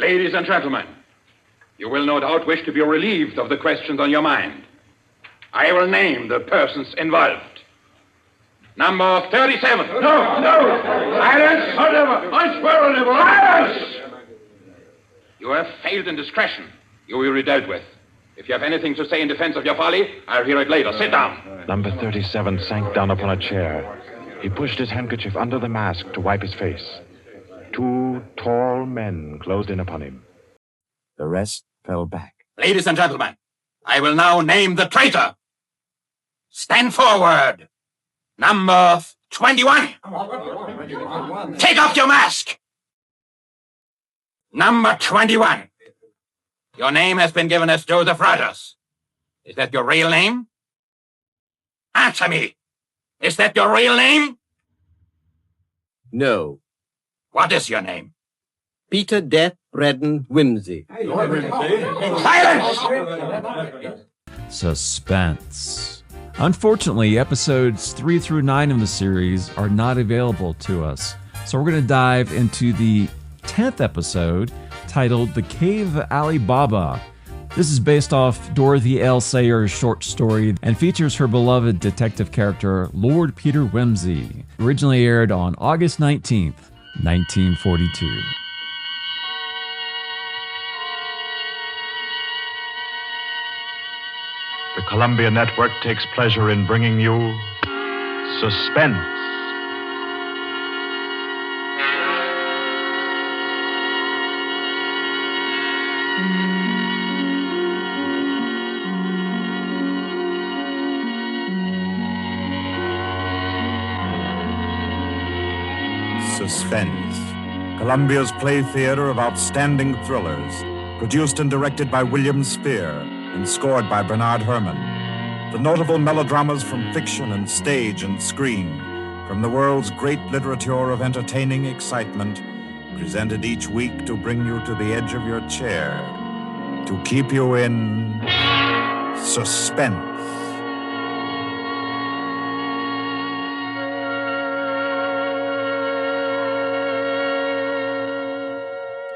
Ladies and gentlemen, you will no doubt wish to be relieved of the questions on your mind. I will name the persons involved. Number 37. No! Silence! Whatever. I swear on it. Silence! You have failed in discretion. You will be dealt with. If you have anything to say in defense of your folly, I'll hear it later. Sit down. Number 37 sank down upon a chair. He pushed his handkerchief under the mask to wipe his face. 2 tall men closed in upon him. The rest fell back. Ladies and gentlemen, I will now name the traitor. Stand forward. Number 21. Take off your mask. Number 21. Your name has been given as Joseph Rogers. Is that your real name? Answer me. Is that your real name? No. What is your name? Peter Wimsey. Silence! Suspense. Unfortunately, episodes 3 through 9 of the series are not available to us. So we're going to dive into the 10th episode titled The Cave of Ali Baba. This is based off Dorothy L. Sayers' short story and features her beloved detective character, Lord Peter Wimsey. Originally aired on August 19th, 1942. The Columbia Network takes pleasure in bringing you Suspense. Suspense, Columbia's play theater of outstanding thrillers, produced and directed by William Spear and scored by Bernard Herrmann. The notable melodramas from fiction and stage and screen, from the world's great literature of entertaining excitement, presented each week to bring you to the edge of your chair, to keep you in suspense.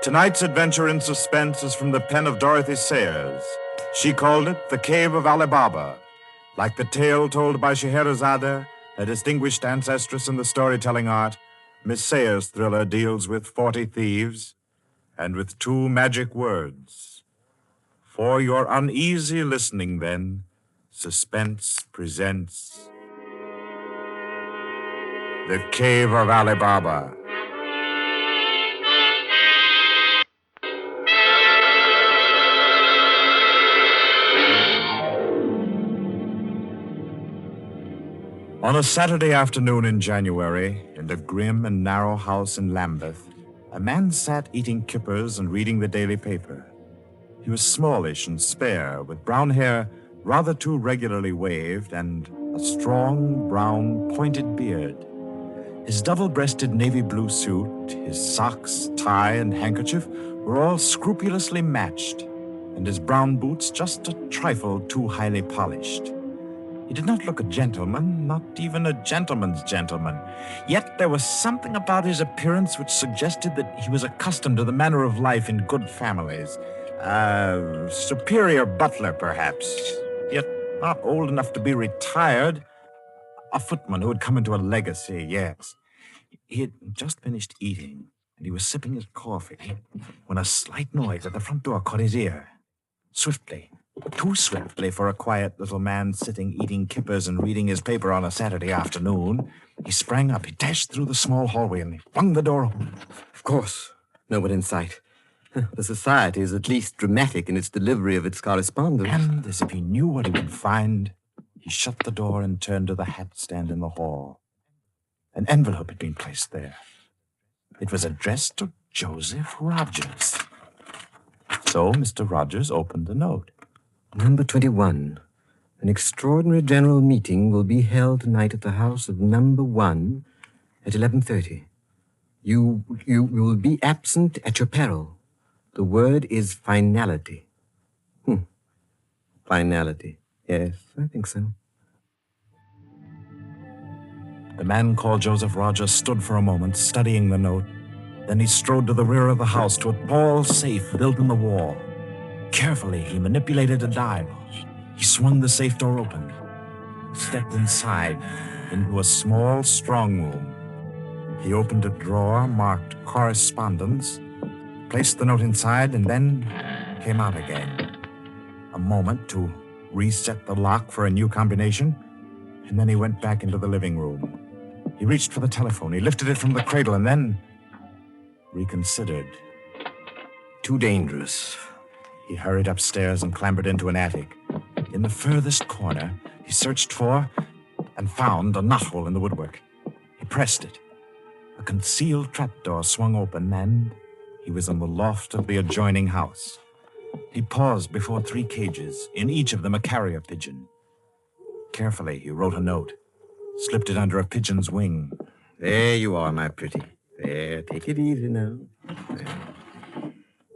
Tonight's adventure in suspense is from the pen of Dorothy Sayers. She called it The Cave of Ali Baba. Like the tale told by Scheherazade, a distinguished ancestress in the storytelling art, Miss Sayers' thriller deals with 40 thieves and with 2 magic words. For your uneasy listening, then, Suspense presents The Cave of Ali Baba. On a Saturday afternoon in January, in the grim and narrow house in Lambeth, a man sat eating kippers and reading the daily paper. He was smallish and spare, with brown hair rather too regularly waved and a strong, brown, pointed beard. His double-breasted navy blue suit, his socks, tie, and handkerchief were all scrupulously matched, and his brown boots just a trifle too highly polished. He did not look a gentleman, not even a gentleman's gentleman. Yet there was something about his appearance which suggested that he was accustomed to the manner of life in good families. A superior butler, perhaps, yet not old enough to be retired. A footman who had come into a legacy, yes. He had just finished eating, and he was sipping his coffee, when a slight noise at the front door caught his ear. Swiftly, too swiftly for a quiet little man sitting eating kippers and reading his paper on a Saturday afternoon, he sprang up, he dashed through the small hallway, and he flung the door open. Of course, no one in sight. The society is at least dramatic in its delivery of its correspondence. And as if he knew what he would find, he shut the door and turned to the hat stand in the hall. An envelope had been placed there. It was addressed to Joseph Rogers. So Mr. Rogers opened the note. Number 21. An extraordinary general meeting will be held tonight at the house of number 1 at 11:30. You will be absent at your peril. The word is finality. Finality. Yes, I think so. The man called Joseph Rogers stood for a moment, studying the note. Then he strode to the rear of the house to a tall safe built in the wall. Carefully, he manipulated a dial. He swung the safe door open, stepped inside into a small strong room. He opened a drawer marked correspondence, placed the note inside, and then came out again. A moment to reset the lock for a new combination, and then he went back into the living room. He reached for the telephone. He lifted it from the cradle and then reconsidered. Too dangerous. He hurried upstairs and clambered into an attic. In the furthest corner, he searched for and found a knothole in the woodwork. He pressed it. A concealed trapdoor swung open, and he was in the loft of the adjoining house. He paused before 3 cages, in each of them a carrier pigeon. Carefully, he wrote a note, slipped it under a pigeon's wing. There you are, my pretty. There, take it easy now.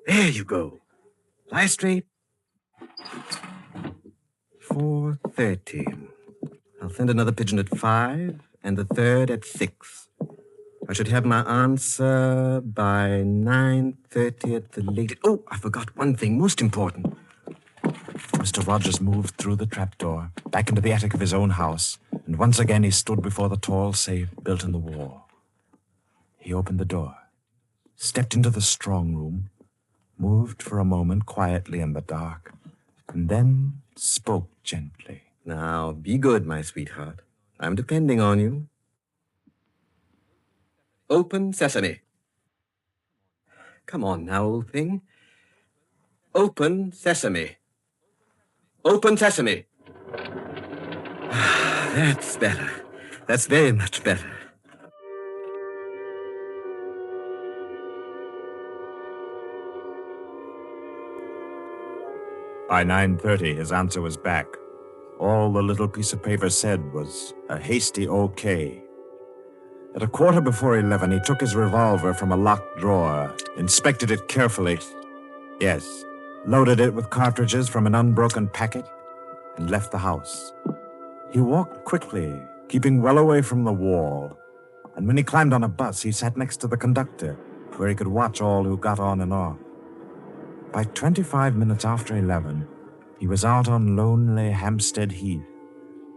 There you go. Lie straight. 4:30. I'll send another pigeon at 5 and the third at 6. I should have my answer by 9:30 at the latest. Oh, I forgot one thing, most important. Mr. Rogers moved through the trapdoor, back into the attic of his own house, and once again he stood before the tall safe built in the wall. He opened the door, stepped into the strong room, moved for a moment quietly in the dark, and then spoke gently. Now, be good, my sweetheart. I'm depending on you. Open sesame. Come on now, old thing. Open sesame. Open sesame. That's better. That's very much better. By 9:30, his answer was back. All the little piece of paper said was a hasty okay. At 11:15, he took his revolver from a locked drawer, inspected it carefully. Yes, loaded it with cartridges from an unbroken packet, and left the house. He walked quickly, keeping well away from the wall, and when he climbed on a bus, he sat next to the conductor, where he could watch all who got on and off. By 25 minutes after 11, he was out on lonely Hampstead Heath,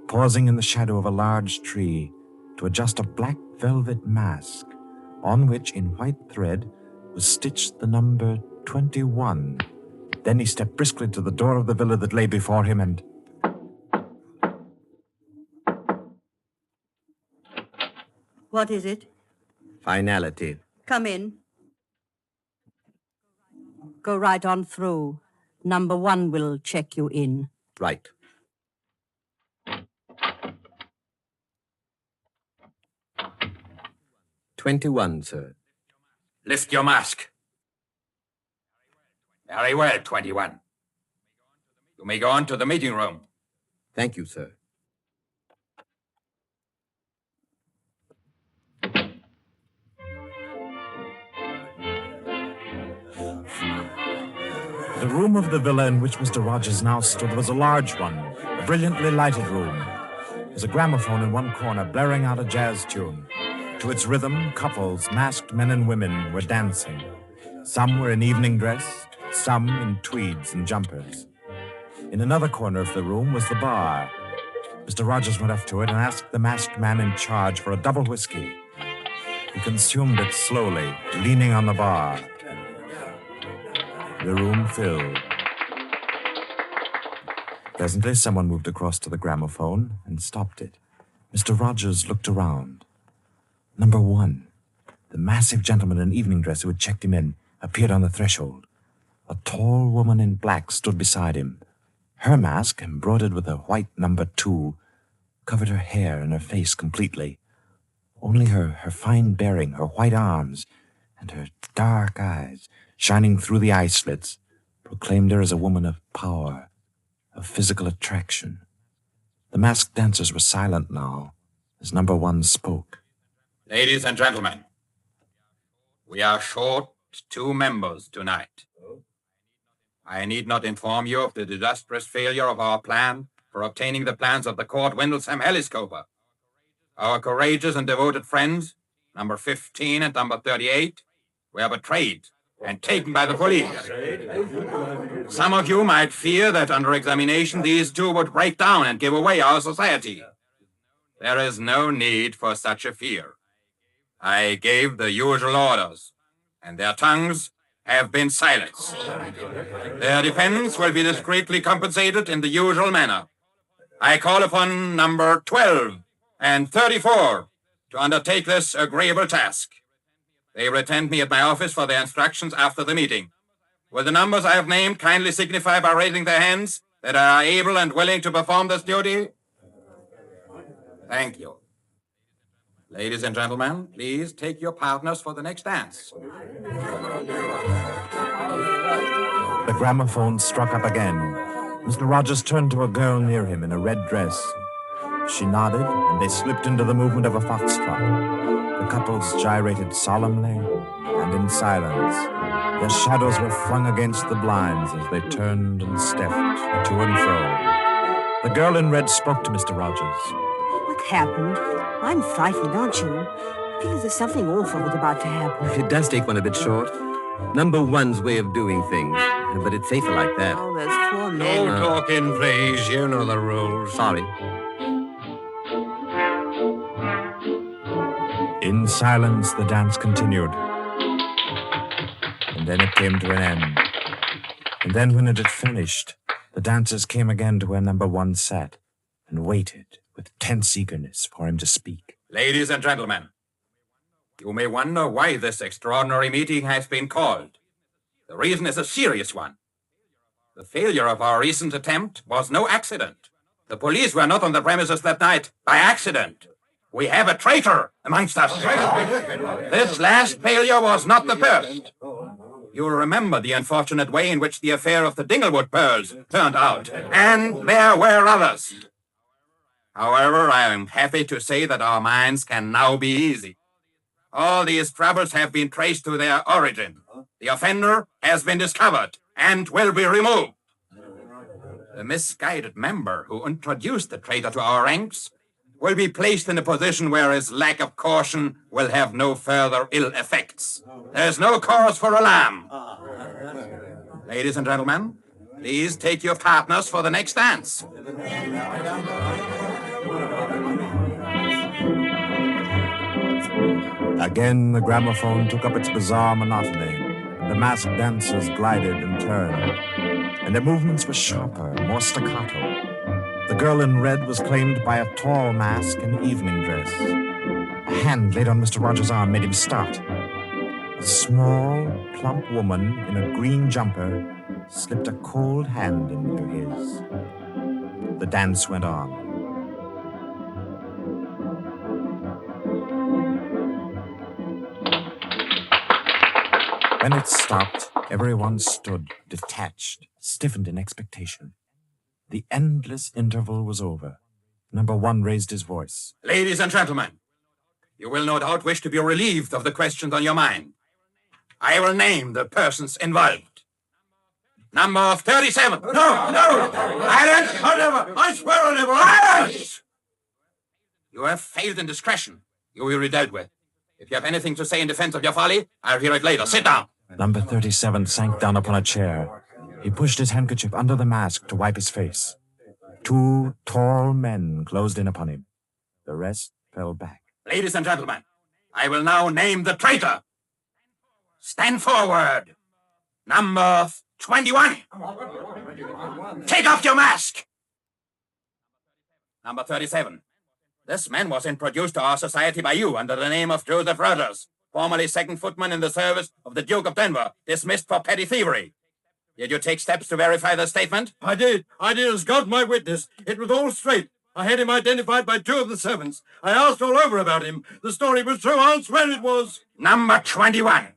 pausing in the shadow of a large tree to adjust a black velvet mask, on which, in white thread, was stitched the number 21. Then he stepped briskly to the door of the villa that lay before him and... What is it? Finality. Come in. Go right on through. Number 1 will check you in. Right. "21, sir. Lift your mask. Very well, 21. You may go on to the meeting room. Thank you, sir. The room of the villa in which Mr. Rogers now stood was a large one, a brilliantly lighted room. There was a gramophone in one corner blaring out a jazz tune. To its rhythm, couples, masked men and women, were dancing. Some were in evening dress, some in tweeds and jumpers. In another corner of the room was the bar. Mr. Rogers went up to it and asked the masked man in charge for a double whiskey. He consumed it slowly, leaning on the bar. The room filled. Presently, someone moved across to the gramophone and stopped it. Mr. Rogers looked around. Number 1, the massive gentleman in evening dress who had checked him in, appeared on the threshold. A tall woman in black stood beside him. Her mask, embroidered with a white number 2, covered her hair and her face completely. Only her fine bearing, her white arms, and her dark eyes, shining through the eye slits, proclaimed her as a woman of power, of physical attraction. The masked dancers were silent now, as number 1 spoke. Ladies and gentlemen, we are short 2 members tonight. I need not inform you of the disastrous failure of our plan for obtaining the plans of the Court Windlesham Heliscoper. Our courageous and devoted friends, number 15 and number 38, were betrayed and taken by the police. Some of you might fear that under examination these two would break down and give away our society. There is no need for such a fear. I gave the usual orders, and their tongues have been silenced. Their defense will be discreetly compensated in the usual manner. I call upon number 12 and 34 to undertake this agreeable task. They will attend me at my office for their instructions after the meeting. Will the numbers I have named kindly signify by raising their hands that they are able and willing to perform this duty? Thank you. Ladies and gentlemen, please take your partners for the next dance. The gramophone struck up again. Mr. Rogers turned to a girl near him in a red dress. She nodded, and they slipped into the movement of a foxtrot. The couples gyrated solemnly and in silence. Their shadows were flung against the blinds as they turned and stepped to and fro. The girl in red spoke to Mr. Rogers. What happened? I'm frightened, aren't you? I feel there's something awful was about to happen. It does take one a bit short. Number one's way of doing things, but it's safer like that. Oh, those poor men. Don't talk in, please. You know the rules. Sorry. In silence, the dance continued. And then it came to an end. And then when it had finished, the dancers came again to where number one sat and waited with tense eagerness for him to speak. Ladies and gentlemen, you may wonder why this extraordinary meeting has been called. The reason is a serious one. The failure of our recent attempt was no accident. The police were not on the premises that night by accident. We have a traitor amongst us. This last failure was not the first. You'll remember the unfortunate way in which the affair of the Dinglewood pearls turned out, and there were others. However, I am happy to say that our minds can now be easy. All these troubles have been traced to their origin. The offender has been discovered and will be removed. The misguided member who introduced the traitor to our ranks will be placed in a position where his lack of caution will have no further ill effects. There's no cause for alarm. Ladies and gentlemen, please take your partners for the next dance. Again, the gramophone took up its bizarre monotony. The masked dancers glided and turned, and their movements were sharper, more staccato. The girl in red was claimed by a tall mask and evening dress. A hand laid on Mr. Rogers' arm made him start. A small, plump woman in a green jumper slipped a cold hand into his. The dance went on. When it stopped, everyone stood, detached, stiffened in expectation. The endless interval was over. Number one raised his voice. Ladies and gentlemen, you will no doubt wish to be relieved of the questions on your mind. I will name the persons involved. Number 37. No! Silence! I swear on never! Silence! You have failed in discretion. You will be dealt with. If you have anything to say in defense of your folly, I'll hear it later. Sit down. Number 37 sank down upon a chair. He pushed his handkerchief under the mask to wipe his face. Two tall men closed in upon him. The rest fell back. Ladies and gentlemen, I will now name the traitor. Stand forward. Number 21. Take off your mask. Number 37. This man was introduced to our society by you under the name of Joseph Rogers, formerly second footman in the service of the Duke of Denver, dismissed for petty thievery. Did you take steps to verify the statement? I did as God my witness. It was all straight. I had him identified by two of the servants. I asked all over about him. The story was true. I'll swear it was. Number 21.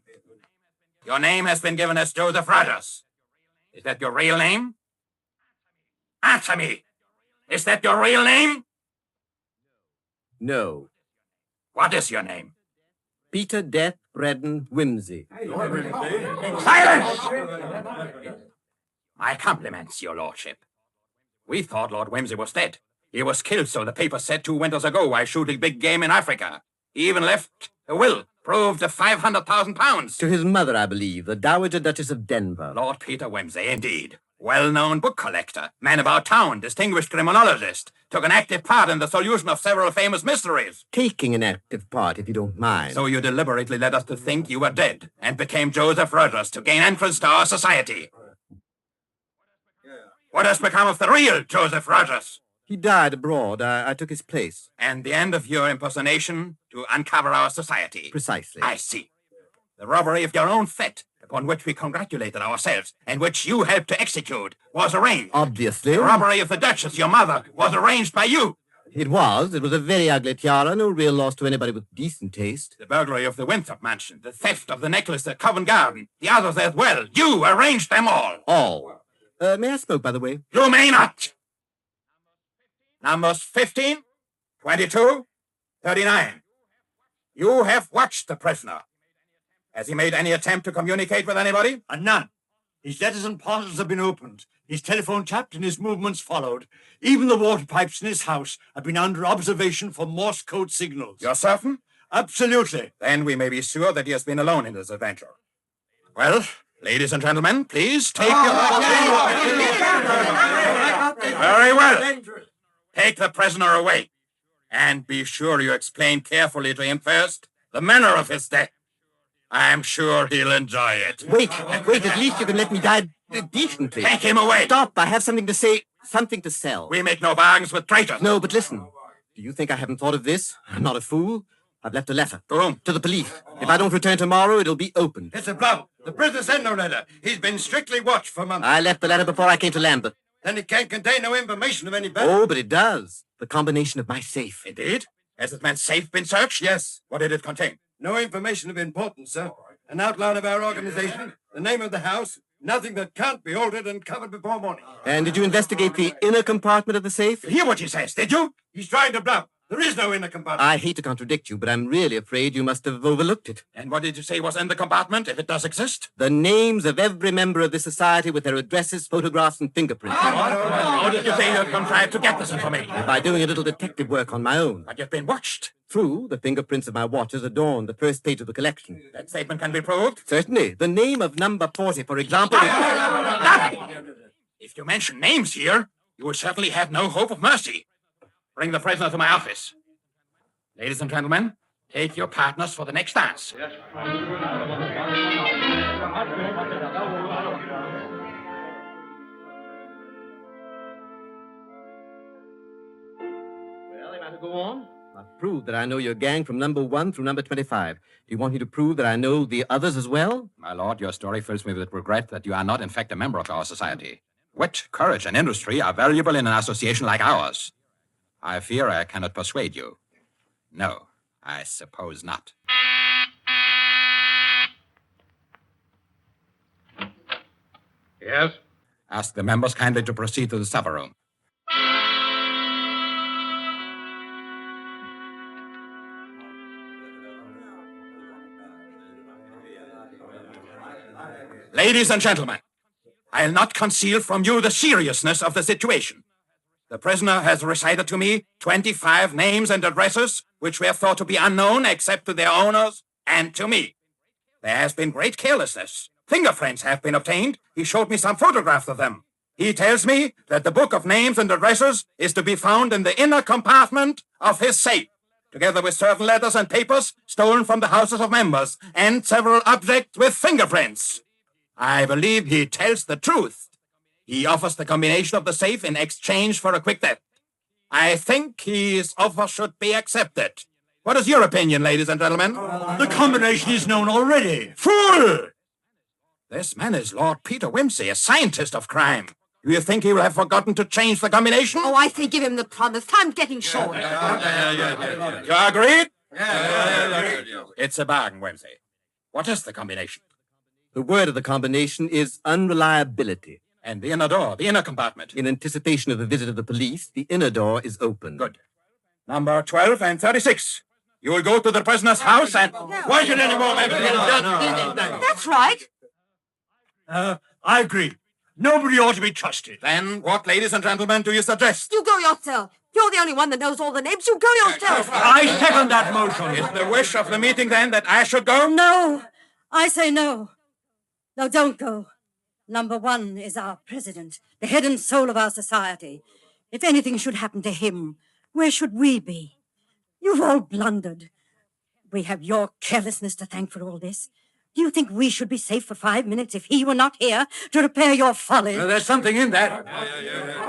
Your name has been given as Joseph Rogers. Is that your real name? Answer me. Is that your real name? No. What is your name? Peter Death Braden Wimsey. Silence! My compliments, your lordship. We thought Lord Wimsey was dead. He was killed, so the paper said 2 winters ago while shooting big game in Africa. He even left a will proved to £500,000. To his mother, I believe, the Dowager Duchess of Denver. Lord Peter Wimsey, indeed. Well-known book collector, man about town, distinguished criminologist, took an active part in the solution of several famous mysteries. Taking an active part, if you don't mind. So you deliberately led us to think you were dead and became Joseph Rogers to gain entrance to our society. What has become of the real Joseph Rogers? He died abroad. I took his place. And the end of your impersonation to uncover our society. Precisely. I see. The robbery of your own fete, upon which we congratulated ourselves, and which you helped to execute, was arranged. Obviously. The robbery of the Duchess, your mother, was arranged by you. It was. It was a very ugly tiara, no real loss to anybody with decent taste. The burglary of the Winthrop mansion, the theft of the necklace at Covent Garden, the others as well. You arranged them all. All. May I smoke, by the way? You may not. Numbers 15, 22, 39. You have watched the prisoner. Has he made any attempt to communicate with anybody? None. His letters and parcels have been opened. His telephone tapped and his movements followed. Even the water pipes in his house have been under observation for Morse code signals. You're certain? Absolutely. Then we may be sure that he has been alone in this adventure. Well, ladies and gentlemen, please take your... Very well. Take the prisoner away. And be sure you explain carefully to him first the manner of his death. I'm sure he'll enjoy it. Wait, at least you can let me die decently. Take him away. Stop, I have something to say, something to sell. We make no bargains with traitors. No, but listen. Do you think I haven't thought of this? I'm not a fool. I've left a letter. To whom? To the police. If I don't return tomorrow, it'll be opened. It's a bluff. The prisoner sent no letter. He's been strictly watched for months. I left the letter before I came to Lambeth. Then it can't contain no information of any value. Oh, but it does. The combination of my safe. Indeed? Has this man's safe been searched? Yes. What did it contain? No information of importance, sir. An outline of our organization, the name of the house, nothing that can't be altered and covered before morning. And did you investigate the inner compartment of the safe? You hear what he says, did you? He's trying to bluff. There is no inner compartment. I hate to contradict you, but I'm really afraid you must have overlooked it. And what did you say was in the compartment, if it does exist? The names of every member of this society with their addresses, photographs, and fingerprints. How did you say you contrived to get this information? By doing a little detective work on my own. But you've been watched. True, the fingerprints of my watches adorn the first page of the collection. That statement can be proved? Certainly. The name of number 40, for example... If you mention names here, you will certainly have no hope of mercy. Bring the prisoner to my office. Ladies and gentlemen, take your partners for the next dance. Well, am I to go on? I've proved that I know your gang from number 1 through number 25. Do you want me to prove that I know the others as well? My lord, your story fills me with regret that you are not, in fact, a member of our society. Wit, courage, and industry are valuable in an association like ours. I fear I cannot persuade you. No, I suppose not. yes? Ask the members kindly to proceed to the supper room. Ladies and gentlemen, I'll not conceal from you the seriousness of the situation. The prisoner has recited to me 25 names and addresses which were thought to be unknown except to their owners and to me. There has been great carelessness. Fingerprints have been obtained. He showed me some photographs of them. He tells me that the book of names and addresses is to be found in the inner compartment of his safe, together with certain letters and papers stolen from the houses of members, and several objects with fingerprints. I believe he tells the truth. He offers the combination of the safe in exchange for a quick death. I think his offer should be accepted. What is your opinion, ladies and gentlemen? The combination is known already. Fool! This man is Lord Peter Wimsey, a scientist of crime. Do you think he will have forgotten to change the combination? Oh, I say give him the promise. Time's getting short. You agreed? It's a bargain, Wimsey. What is the combination? The word of the combination is unreliability. And the inner door, the inner compartment. In anticipation of the visit of the police, the inner door is open. Good. Number 12 and 36. You will go to the prisoner's house and... Why should any more members... That's right. I agree. Nobody ought to be trusted. Then what, ladies and gentlemen, do you suggest? You go yourself. You're the only one that knows all the names. You go yourself. I second that motion. Is the wish of the meeting, then, that I should go? No, I say no. No, don't go. Number 1 is our president, the head and soul of our society. If anything should happen to him, where should we be? You've all blundered. We have your carelessness to thank for all this. Do you think we should be safe for 5 minutes if he were not here to repair your folly? There's something in that.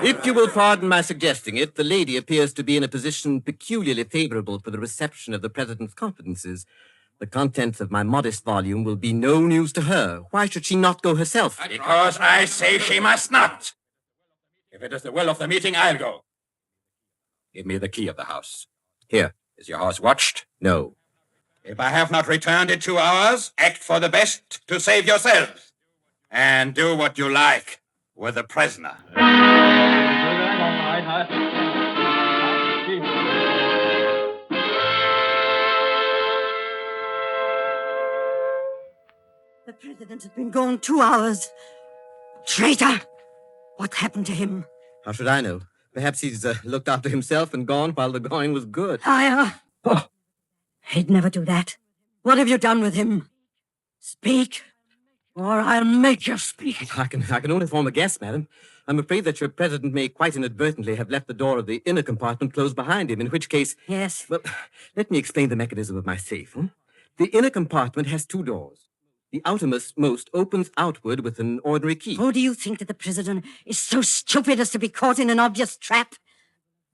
If you will pardon my suggesting it, the lady appears to be in a position peculiarly favorable for the reception of the president's confidences. The contents of my modest volume will be no news to her. Why should she not go herself? Because I say she must not. If it is the will of the meeting, I'll go. Give me the key of the house. Here. Is your house watched? No. If I have not returned in 2 hours, act for the best to save yourselves. And do what you like with the prisoner. The president has been gone 2 hours. Traitor! What happened to him? How should I know? Perhaps he's looked after himself and gone while the going was good. Oh, he'd never do that. What have you done with him? Speak, or I'll make you speak. I can only form a guess, madam. I'm afraid that your president may quite inadvertently have left the door of the inner compartment closed behind him, in which case... Yes. Well, let me explain the mechanism of my safe. The inner compartment has 2 doors. The outermost opens outward with an ordinary key. Oh, do you think that the president is so stupid as to be caught in an obvious trap?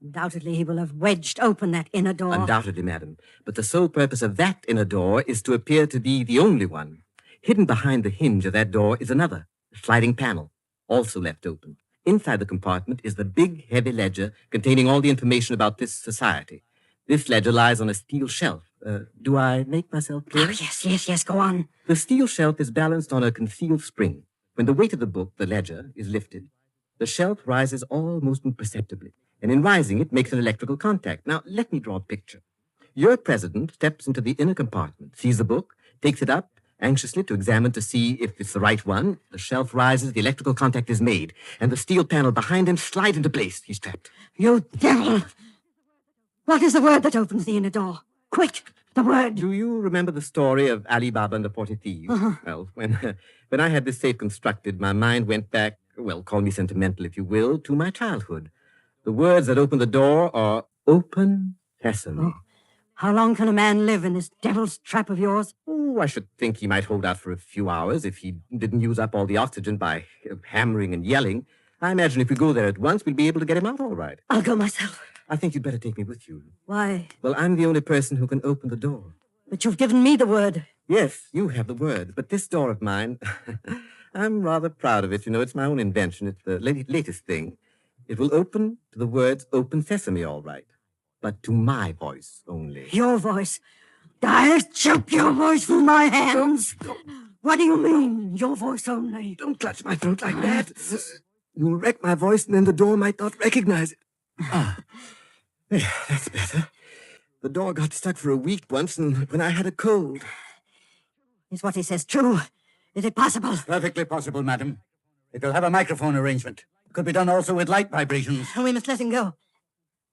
Undoubtedly, he will have wedged open that inner door. Undoubtedly, madam. But the sole purpose of that inner door is to appear to be the only one. Hidden behind the hinge of that door is another, a sliding panel, also left open. Inside the compartment is the big, heavy ledger containing all the information about this society. This ledger lies on a steel shelf. Do I make myself clear? Oh, yes, go on. The steel shelf is balanced on a concealed spring. When the weight of the book, the ledger, is lifted, the shelf rises almost imperceptibly, and in rising it makes an electrical contact. Now, let me draw a picture. Your president steps into the inner compartment, sees the book, takes it up, anxiously to examine to see if it's the right one. The shelf rises, the electrical contact is made, and the steel panel behind him slides into place. He's trapped. You devil! What is the word that opens the inner door? Quick, the word. Do you remember the story of Ali Baba and the 40 Thieves? Uh-huh. Well, when I had this safe constructed, my mind went back, well, call me sentimental if you will, to my childhood. The words that open the door are open sesame. Oh. How long can a man live in this devil's trap of yours? Oh, I should think he might hold out for a few hours if he didn't use up all the oxygen by hammering and yelling. I imagine if we go there at once, we'll be able to get him out all right. I'll go myself. I think you'd better take me with you. Why? Well, I'm the only person who can open the door. But you've given me the word. Yes, you have the word. But this door of mine, I'm rather proud of it. You know, it's my own invention. It's the latest thing. It will open to the words open sesame, all right. But to my voice only. Your voice? I'll choke your voice from my hands. What do you mean, your voice only? Don't clutch my throat like that. You'll wreck my voice, and then the door might not recognize it. Yeah, that's better. The door got stuck for a week once, and when I had a cold. Is what he says true? Is it possible? Perfectly possible, madam. It will have a microphone arrangement. It could be done also with light vibrations. We must let him go.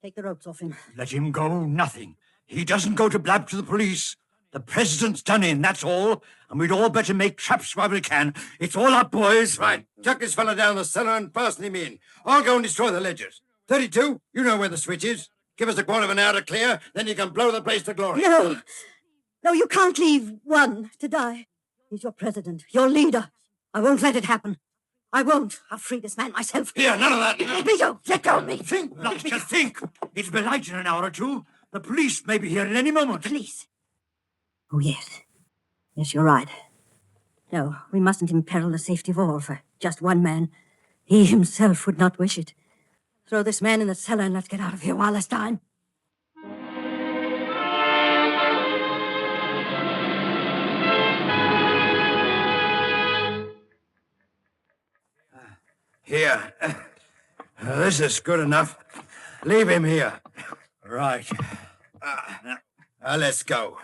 Take the ropes off him. Let him go, nothing. He doesn't go to blab to the police. The president's done in, that's all. And we'd all better make traps while we can. It's all up, boys. Right. Chuck this fella down the cellar and fasten him in. I'll go and destroy the ledgers. 32, you know where the switch is. Give us a quarter of an hour to clear, then you can blow the place to glory. No, you can't leave one to die. He's your president, your leader. I won't let it happen. I won't. I'll free this man myself. Here, none of that. Let me go. Let go of me. Think, not just think. It'll be light in an hour or two. The police may be here at any moment. Police? Oh, yes. Yes, you're right. No, we mustn't imperil the safety of all for just one man. He himself would not wish it. Throw this man in the cellar and let's get out of here while there's time. Here. This is good enough. Leave him here. Right. Let's go.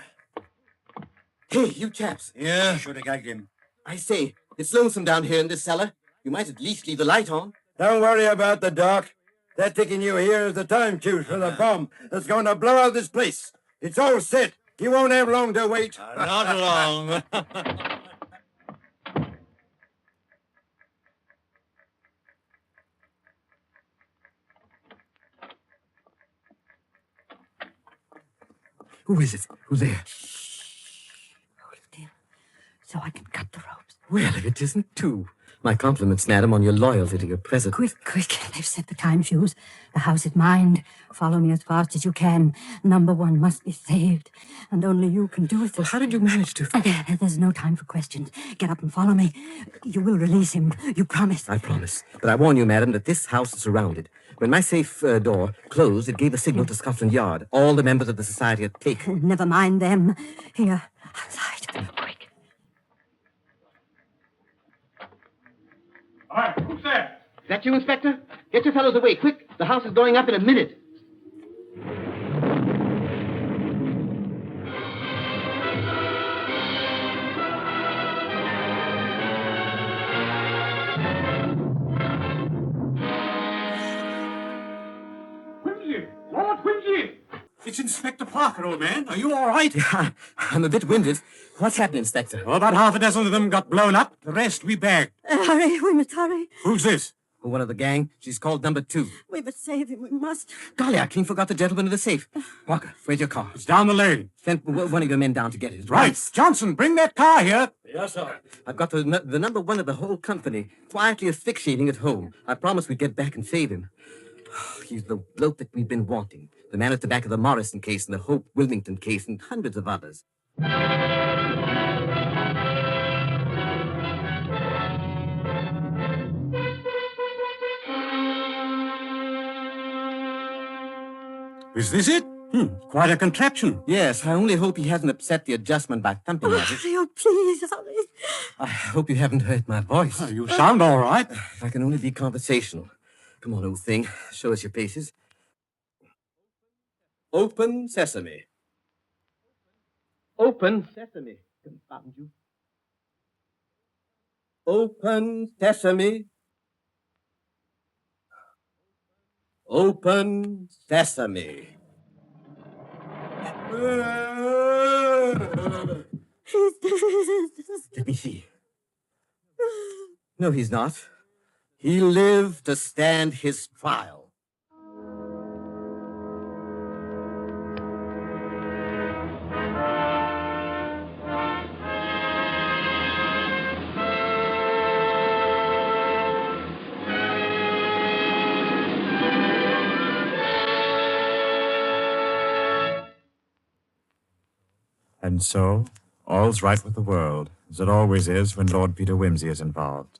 Hey, you chaps. Yeah? Should have gagged him. I say, it's lonesome down here in this cellar. You might at least leave the light on. Don't worry about the dark. They're taking you here as the time fuse for the bomb that's going to blow out this place. It's all set. You won't have long to wait. Not long. Who is it? Who's there? Hold still, so I can cut the ropes. Well, if it isn't two. My compliments, madam, on your loyalty to your president. Quick. They've set the time fuse. The house is mined. Follow me as fast as you can. Number 1 must be saved. And only you can do it. Well, how did you manage to... There's no time for questions. Get up and follow me. You will release him. You promise. I promise. But I warn you, madam, that this house is surrounded. When my safe door closed, it gave a signal to Scotland Yard. All the members of the society are taken. Never mind them. Here, outside. Quick. All right, who's there? Is that you, Inspector? Get your fellows away, quick. The house is going up in a minute. Wimsey! Lord Wimsey! It's Inspector Parker, old man. Are you all right? Yeah, I'm a bit winded. What's happened, Inspector? Well, about half a dozen of them got blown up. The rest we bagged. Hurry, we must hurry. Who's this? One of the gang. She's called number 2. We must save him. We must. Golly, I clean forgot the gentleman in the safe. Walker, where's your car? It's down the lane. Send one of your men down to get it. Right. Johnson, bring that car here. Yes, sir. I've got the number 1 of the whole company, quietly asphyxiating at home. I promised we'd get back and save him. He's the bloke that we've been wanting. The man at the back of the Morrison case and the Hope Wilmington case and hundreds of others. Is this it? Quite a contraption. Yes, I only hope he hasn't upset the adjustment by thumping at it. Oh, please, hurry. I hope you haven't heard my voice. Oh, you sound all right. I can only be conversational. Come on, old thing. Show us your paces. Open sesame. Open sesame. Confound you. Open sesame. Open sesame. Let me see. No, he's not. He lived to stand his trial. And so, all's right with the world, as it always is when Lord Peter Wimsey is involved.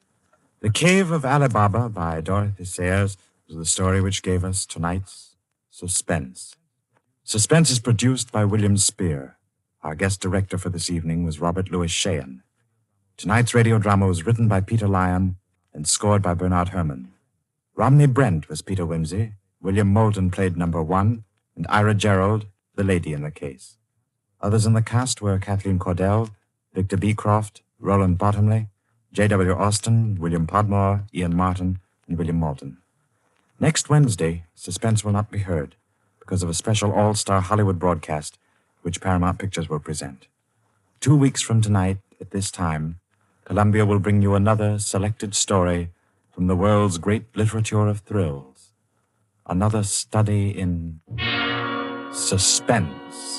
The Cave of Ali Baba by Dorothy Sayers was the story which gave us tonight's Suspense. Suspense is produced by William Spear. Our guest director for this evening was Robert Louis Sheehan. Tonight's radio drama was written by Peter Lyon and scored by Bernard Herrmann. Romney Brent was Peter Wimsey, William Malten played number 1, and Ira Gerald, the lady in the case. Others in the cast were Cathleen Cordell, Victor Beecroft, Roland Bottomley, J.W. Austin, William Podmore, Ian Martin, and William Malten. Next Wednesday, Suspense will not be heard because of a special all-star Hollywood broadcast which Paramount Pictures will present. 2 weeks from tonight, at this time, Columbia will bring you another selected story from the world's great literature of thrills. Another study in suspense.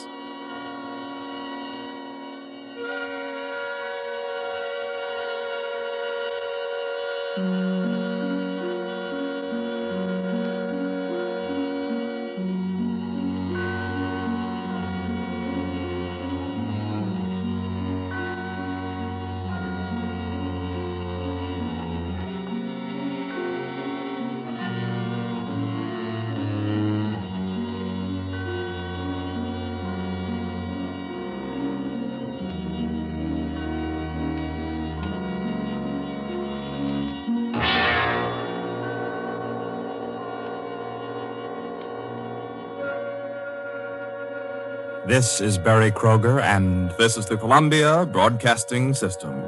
This is Barry Kroeger, and This is the Columbia Broadcasting System.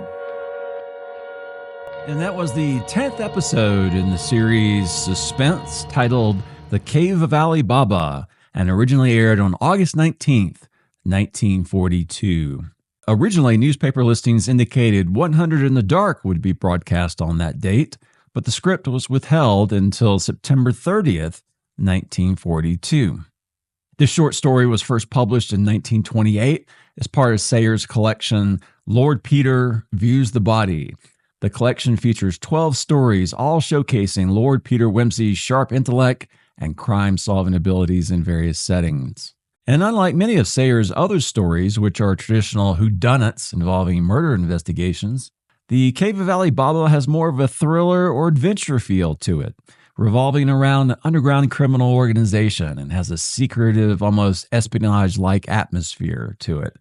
And that was the 10th episode in the series Suspense, titled The Cave of Ali Baba, and originally aired on August 19th, 1942. Originally, newspaper listings indicated 100 in the Dark would be broadcast on that date, but the script was withheld until September 30th, 1942. This short story was first published in 1928 as part of Sayers' collection, Lord Peter Views the Body. The collection features 12 stories, all showcasing Lord Peter Wimsey's sharp intellect and crime-solving abilities in various settings. And unlike many of Sayers' other stories, which are traditional whodunits involving murder investigations, The Cave of Ali Baba has more of a thriller or adventure feel to it, revolving around an underground criminal organization, and has a secretive, almost espionage-like atmosphere to it.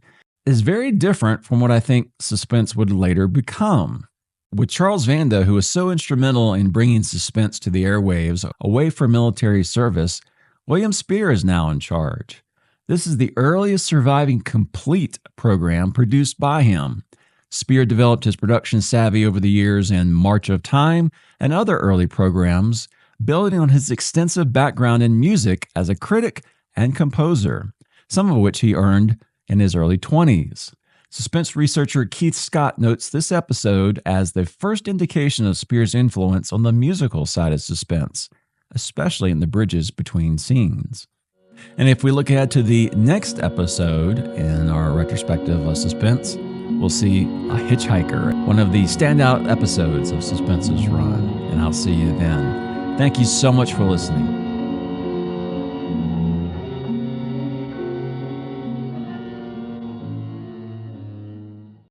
It's very different from what I think Suspense would later become. With Charles Vanda, who was so instrumental in bringing Suspense to the airwaves away from military service, William Spear is now in charge. This is the earliest surviving complete program produced by him. Spear developed his production savvy over the years in March of Time and other early programs, building on his extensive background in music as a critic and composer, some of which he earned in his early 20s. Suspense researcher Keith Scott notes this episode as the first indication of Spear's influence on the musical side of Suspense, especially in the bridges between scenes. And if we look ahead to the next episode in our retrospective of Suspense, we'll see A Hitchhiker, one of the standout episodes of Suspense's run. And I'll see you then. Thank you so much for listening.